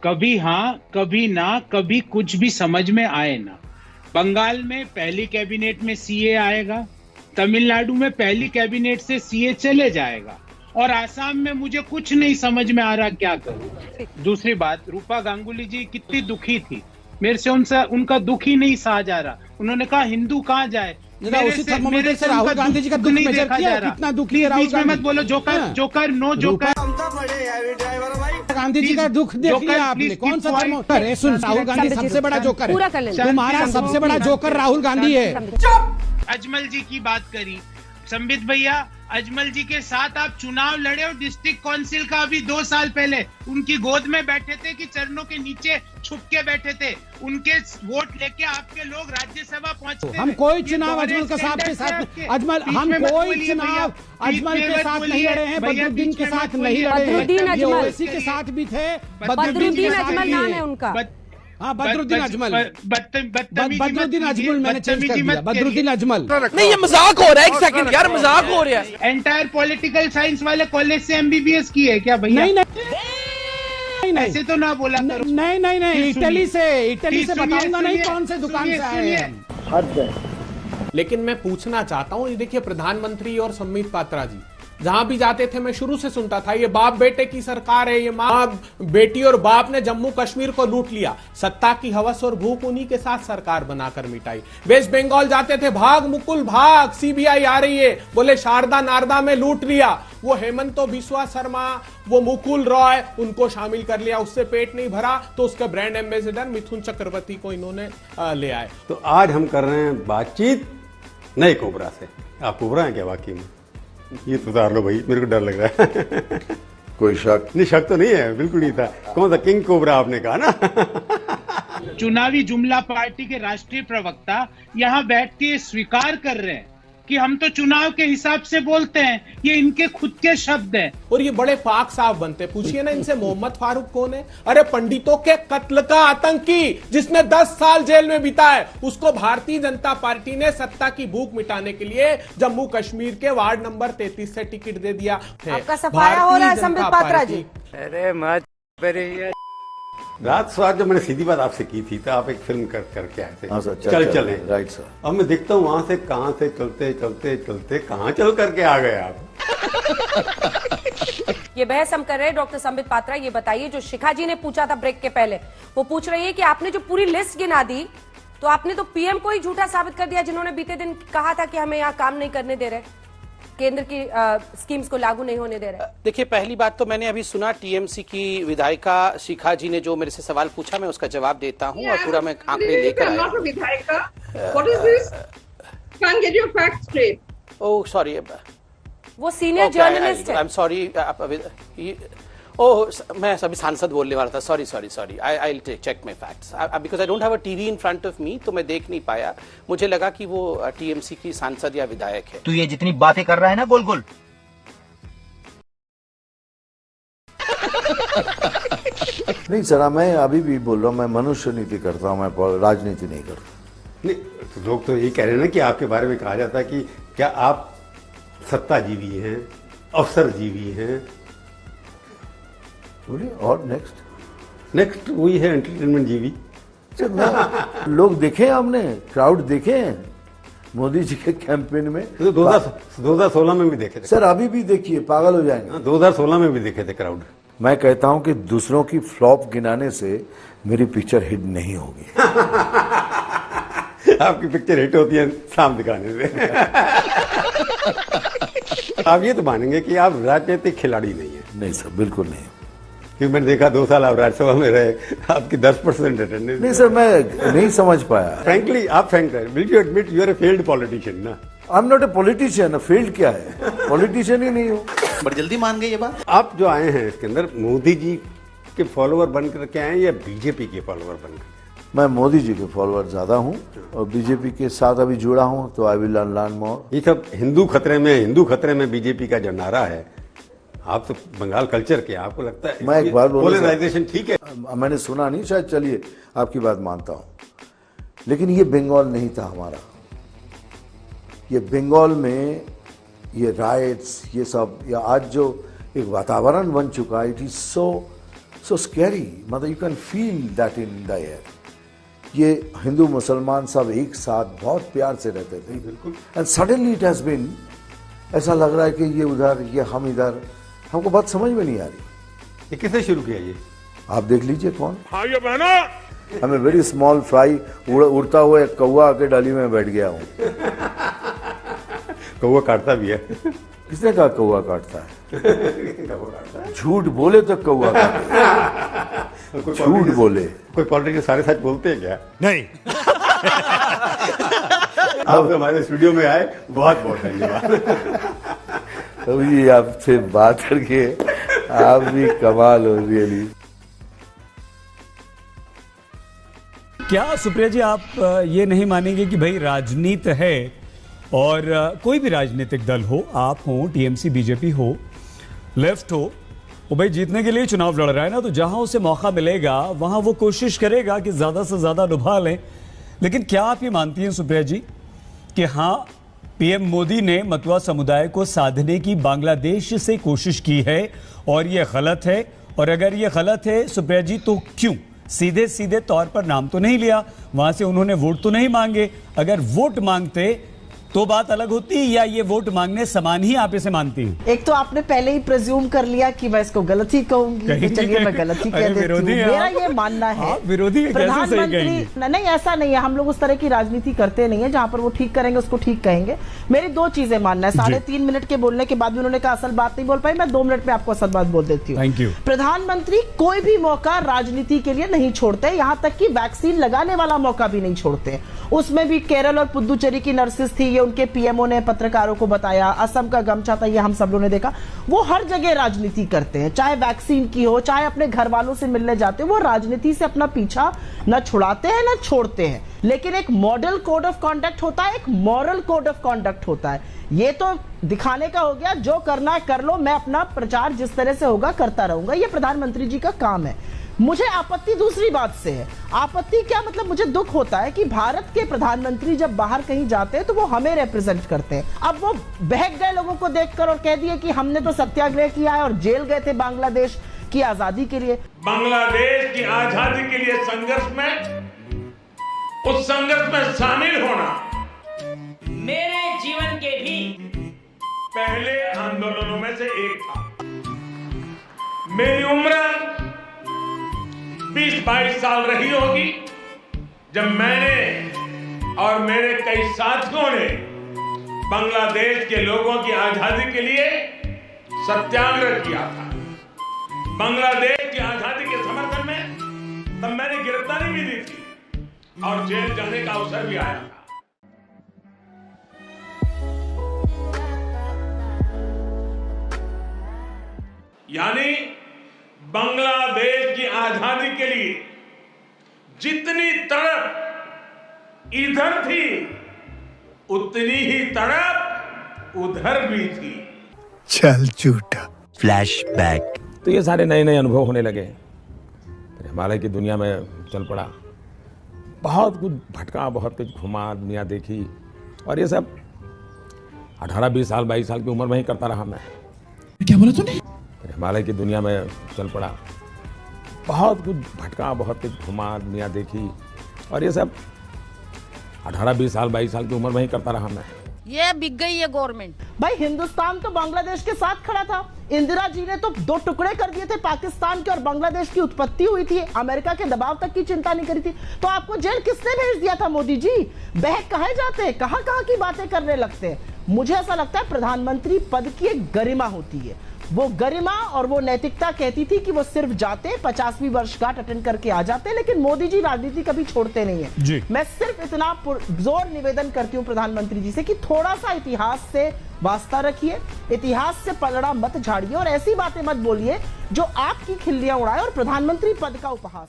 कभी हाँ कभी ना, कभी कुछ भी समझ में आए ना। बंगाल में पहली कैबिनेट में सीए आएगा, तमिलनाडु में पहली कैबिनेट से सीए चले जाएगा, और आसाम में मुझे कुछ नहीं समझ में आ रहा क्या करूं। दूसरी बात, रूपा गांगुली जी कितनी दुखी थी, मेरे से उनका दुख ही नहीं सहा जा रहा। उन्होंने कहा हिंदू कहाँ जाए, उसी थर्मोमीटर से राहुल गांधी जी का दुख मेजर किया, कितना दुखी है राहुल बीच में मत बोलो। Joker no joker. Gandhi ji का दुख देख लिया आपने, कौन सा थर्मोमीटर है? सुन, राहुल गांधी सबसे बड़ा जोकर है, तुम्हारा सबसे बड़ा जोकर राहुल गांधी है। अजमल जी की बात करी, संबित भैया, अजमल जी के साथ आप चुनाव लड़े और डिस्ट्रिक्ट काउंसिल का अभी 2 साल पहले उनकी गोद में बैठे थे कि चरणों के नीचे छुप के बैठे थे, उनके वोट लेके आपके लोग राज्यसभा पहुंचे। हम कोई चुनाव अजमल के साथ हम कोई चुनाव अजमल के साथ नहीं लड़े हैं, बदरुद्दीन के साथ नहीं लड़े हैं, ये ओवैसी के साथ भी थे। बदरुद्दीन अजमल नाम है उनका। हाँ, बदरुद्दीन अजमल, बदरुद्दीन अजमल मैंने चेंज कर दिया, बदरुद्दीन अजमल। नहीं, ये मजाक हो रहा है, एक सेकंड यार, मजाक हो रहा है। एंटायर पॉलिटिकल साइंस वाले कॉलेज से एमबीबीएस की है क्या भैया? नहीं, ऐसे तो ना बोला करो। नहीं, इटली से बताऊंगा नहीं कौन से दुकान से आए हैं। लेकिन मैं पूछना चाहता हूँ, ये देखिए प्रधानमंत्री और संबित पात्रा जी जहां भी जाते थे मैं शुरू से सुनता था ये बाप बेटे की सरकार है, ये माँ बेटी और बाप ने जम्मू कश्मीर को लूट लिया, सत्ता की हवस और भूख उन्हीं के साथ सरकार बनाकर मिटाई। वेस्ट बंगाल जाते थे, भाग मुकुल भाग, सीबीआई आ रही है, बोले शारदा नारदा में लूट लिया, वो हेमंतो बिस्वा शर्मा, वो मुकुल रॉय, उनको शामिल कर लिया, उससे पेट नहीं भरा तो उसके ब्रांड एम्बेसडर मिथुन चक्रवर्ती को इन्होंने ले आए। तो आज हम कर रहे हैं बातचीत नए कोबरा से। आप कोबरा हैं क्या वाकई में? ये तो उतार लो भाई, मेरे को डर लग रहा है। कोई शक नहीं, शक तो नहीं है, बिल्कुल नहीं था। कौन सा किंग कोबरा आपने कहा ना? चुनावी जुमला पार्टी के राष्ट्रीय प्रवक्ता यहाँ बैठ के स्वीकार कर रहे हैं कि हम तो चुनाव के हिसाब से बोलते हैं, ये इनके खुद के शब्द हैं। और ये बड़े पाक साफ बनते। पूछिए ना इनसे, मोहम्मद फारूक कौन है? अरे पंडितों के कत्ल का आतंकी, जिसने 10 साल जेल में बिताए, उसको भारतीय जनता पार्टी ने सत्ता की भूख मिटाने के लिए जम्मू कश्मीर के वार्ड नंबर 33 से टिकट दे दिया। आपका सफाया हो रहा है संबित पात्रा जी। अरे मत रात स्वाद जब मैंने सीधी बात आपसे की थी तो आप एक फिल्म करके आए थे। हाँ सर, चले राइट सर। अब मैं देखता हूँ वहां से कहां से चलते कहां चल करके आ गए आप। ये बहस हम कर रहे हैं डॉक्टर संबित पात्रा, ये बताइए, जो शिखा जी ने पूछा था ब्रेक के पहले, वो पूछ रही है कि आपने जो पूरी लिस्ट गिना दी, तो आपने तो पीएम को ही झूठा साबित कर दिया, जिन्होंने बीते दिन कहा था कि हमें यहाँ काम नहीं करने दे रहे, केंद्र की स्कीम्स को लागू नहीं होने दे रहे। देखिए, पहली बात तो मैंने अभी सुना टीएमसी की विधायिका शिखा जी ने जो मेरे से सवाल पूछा, मैं उसका जवाब देता हूं और पूरा मैं आंकड़े लेकर आया। ओह सॉरी, वो सीनियर जर्नलिस्ट है। आई एम सॉरी, ओह मैं अभी सांसद बोलने वाला था, sorry, I will check my facts because I don't have a TV in front of me, तो मैं देख नहीं पाया, मुझे लगा कि वो टीएमसी की सांसद या विधायक है। तू ये जितनी बातें कर रहा है ना गोल गोल, नहीं सर, मैं अभी भी बोल रहा हूँ, मैं मनुष्य नीति करता हूँ, मैं राजनीति नहीं करता। नहीं, तो लोग तो यही कह रहे हैं ना कि आपके बारे में कहा जाता है कि क्या आप सत्ताजीवी हैं, अफसरजीवी हैं। बोलिए, और नेक्स्ट वही है एंटरटेनमेंट जीवी। लोग देखे हमने, क्राउड देखे हैं मोदी जी के कैंपेन में। तो 2016 में भी देखे थे सर, अभी भी देखिए, पागल हो जाएंगे। 2016 में भी देखे थे क्राउड। मैं कहता हूं कि दूसरों की फ्लॉप गिनाने से मेरी पिक्चर हिट नहीं होगी। आपकी पिक्चर हिट होती है शाम दिखाने से। आप ये तो मानेंगे कि आप राजनीतिक खिलाड़ी नहीं है? नहीं सर, बिल्कुल नहीं, क्योंकि मैंने देखा 2 साल आप राज्यसभा में रहे, आपकी 10% अटेंडेंस। नहीं सर, मैं नहीं समझ पाया। फ्रैंकली, आप फ्रैंक है, will you admit you are a failed politician ना? I am not a politician, field क्या है, पॉलिटिशियन ही नहीं हो। बड़ी जल्दी मान गए ये बात। आप जो आए हैं इसके अंदर मोदी जी के फॉलोअर बनकर के आए या बीजेपी के फॉलोअर बनकर? मैं मोदी जी के फॉलोअर ज्यादा हूं और बीजेपी के साथ अभी जुड़ा हूं, तो आई विल लर्न मोर। ये सब हिंदू खतरे में बीजेपी का जो नारा है, आप तो बंगाल कल्चर के, आपको लगता है मैं एक बात बोलूं, पोलराइजेशन ठीक है? मैंने सुना नहीं, शायद, चलिए आपकी बात मानता हूं, लेकिन ये बंगाल नहीं था हमारा। ये बंगाल में ये राइट्स, ये सब, या आज जो एक वातावरण बन चुका है, it is so so scary, मतलब you can feel that in the air. ये हिंदू मुसलमान सब एक साथ बहुत प्यार से रहते थे, बिल्कुल, and suddenly it has been, ऐसा लग रहा है कि ये उधर, ये हम इधर, हमको बात समझ में नहीं आ रही। ये किसने शुरू किया ये? आप देख लीजिए कौन। भाइयों बहनों, हमें वेरी स्मॉल फ्राई, उड़ता हुआ एक कौवा आके डाली में बैठ गया हूँ। कौवा काटता भी है? किसने कहा कौवा काटता है? झूठ बोले तो कौवा काटता, झूठ बोले। कोई पॉलिटिक्स सारे सच बोलते हैं क्या? नहीं। आप हमारे स्टूडियो में आए, बहुत बहुत धन्यवाद। अभी आपसे बात करके आप भी कमाल हो, रियली। क्या सुप्रिया जी आप ये नहीं मानेंगे कि भाई राजनीति है और कोई भी राजनीतिक दल हो, आप हो, टीएमसी बीजेपी हो, लेफ्ट हो, वो भाई जीतने के लिए चुनाव लड़ रहा है ना, तो जहां उसे मौका मिलेगा वहां वो कोशिश करेगा कि ज्यादा से ज्यादा लुभा लें। लेकिन क्या आप ये मानती हैं सुप्रिया जी कि हाँ, पीएम मोदी ने मतुआ समुदाय को साधने की बांग्लादेश से कोशिश की है और ये गलत है? और अगर ये गलत है सुप्रिया जी तो क्यों? सीधे सीधे तौर पर नाम तो नहीं लिया, वहां से उन्होंने वोट तो नहीं मांगे। अगर वोट मांगते तो बात अलग होती, या ये वोट मांगने समान ही आप इसे मानती हैं? एक तो आपने पहले ही प्रिज्यूम कर लिया कि मैं इसको गलत ही कहूंगी, चलिए मैं गलत ही कह देती हूं। मेरा ये मानना है विरोधी प्रधानमंत्री नहीं, ऐसा नहीं है, हम लोग उस तरह की राजनीति करते नहीं है, जहां पर वो ठीक करेंगे उसको ठीक कहेंगे। मेरी दो चीजें मानना है। 3.5 मिनट के बोलने के बाद भी उन्होंने कहा असल बात नहीं बोल पाई, मैं 2 मिनट में आपको असल बात बोल देती हूँ। Thank you. प्रधानमंत्री कोई भी मौका राजनीति के लिए नहीं छोड़ते, यहां तक कि वैक्सीन लगाने वाला मौका भी नहीं छोड़ते। उसमें भी केरल और पुदुचेरी की नर्सेस थी, ये उनके पीएमओ ने पत्रकारों को बताया, असम का गमछा था, ये हम सब लोगों ने देखा। वो हर जगह राजनीति करते हैं, चाहे वैक्सीन की हो, चाहे अपने घर वालों से मिलने जाते हो, वो राजनीति से अपना पीछा न छुड़ाते हैं न छोड़ते हैं। लेकिन एक मॉडल कोड ऑफ कॉन्डक्ट होता है, एक मॉरल कोड ऑफ कॉन्डक्ट होता है। ये तो दिखाने का हो गया, जो करना है कर लो, मैं अपना प्रचार जिस तरह से होगा करता रहूंगा, ये प्रधानमंत्री जी का काम है। मुझे आपत्ति दूसरी बात से है। आपत्ति क्या मतलब, मुझे दुख होता है कि भारत के प्रधानमंत्री जब बाहर कहीं जाते हैं तो वो हमें रिप्रेजेंट करते हैं। अब वो बहक गए लोगों को देखकर और कह दिए कि हमने तो सत्याग्रह किया है और जेल गए थे बांग्लादेश की आजादी के लिए। बांग्लादेश की आजादी के लिए संघर्ष में, उस संघर्ष में शामिल होना मेरे जीवन के भी पहले आंदोलनों में से एक था। मेरी उम्र 20-22 साल रही होगी जब मैंने और मेरे कई साथियों ने बांग्लादेश के लोगों की आजादी के लिए सत्याग्रह किया था। बांग्लादेश की आजादी के समर्थन में तब मैंने गिरफ्तारी भी दी थी और जेल जाने का अवसर भी आया था। यानी बांग्लादेश की आजादी के लिए जितनी तड़प इधर थी, उतनी ही तड़प उधर भी थी। चल झूठा। फ्लैशबैक। तो ये सारे नए नए अनुभव होने लगे, हिमालय की दुनिया में चल पड़ा, बहुत कुछ भटका, बहुत कुछ घुमा, दुनिया देखी, और ये सब 18-20 साल 22 साल की उम्र में ही करता रहा मैं। क्या बोला तूने? हिमालय की दुनिया में चल पड़ा, बहुत कुछ भटका, बहुत कुछ घुमा, दुनिया देखी, और ये सब 18-20 साल 22 साल की उम्र में ही करता रहा मैं। ये बिक गई है गवर्नमेंट। भाई हिंदुस्तान तो बांग्लादेश के साथ खड़ा था। इंदिरा जी ने तो 2 टुकड़े कर दिए थे पाकिस्तान के, और बांग्लादेश की उत्पत्ति हुई थी, अमेरिका के दबाव तक की चिंता नहीं करी थी। तो आपको जेल किसने भेज दिया था? मोदी जी। बहक कहे जाते हैं, कहां की बातें करने लगते हैं। मुझे ऐसा लगता है प्रधानमंत्री पद की एक गरिमा होती है, वो गरिमा और वो नैतिकता कहती थी कि वो सिर्फ जाते 50वीं वर्षगांठ अटेंड करके आ जाते, लेकिन मोदी जी राजनीति कभी छोड़ते नहीं है। मैं सिर्फ इतना जोर निवेदन करती हूँ प्रधानमंत्री जी से कि थोड़ा सा इतिहास से वास्ता रखिए, इतिहास से पलड़ा मत झाड़िए और ऐसी बातें मत बोलिए जो आपकी खिल्लियां उड़ाए और प्रधानमंत्री पद का उपहास।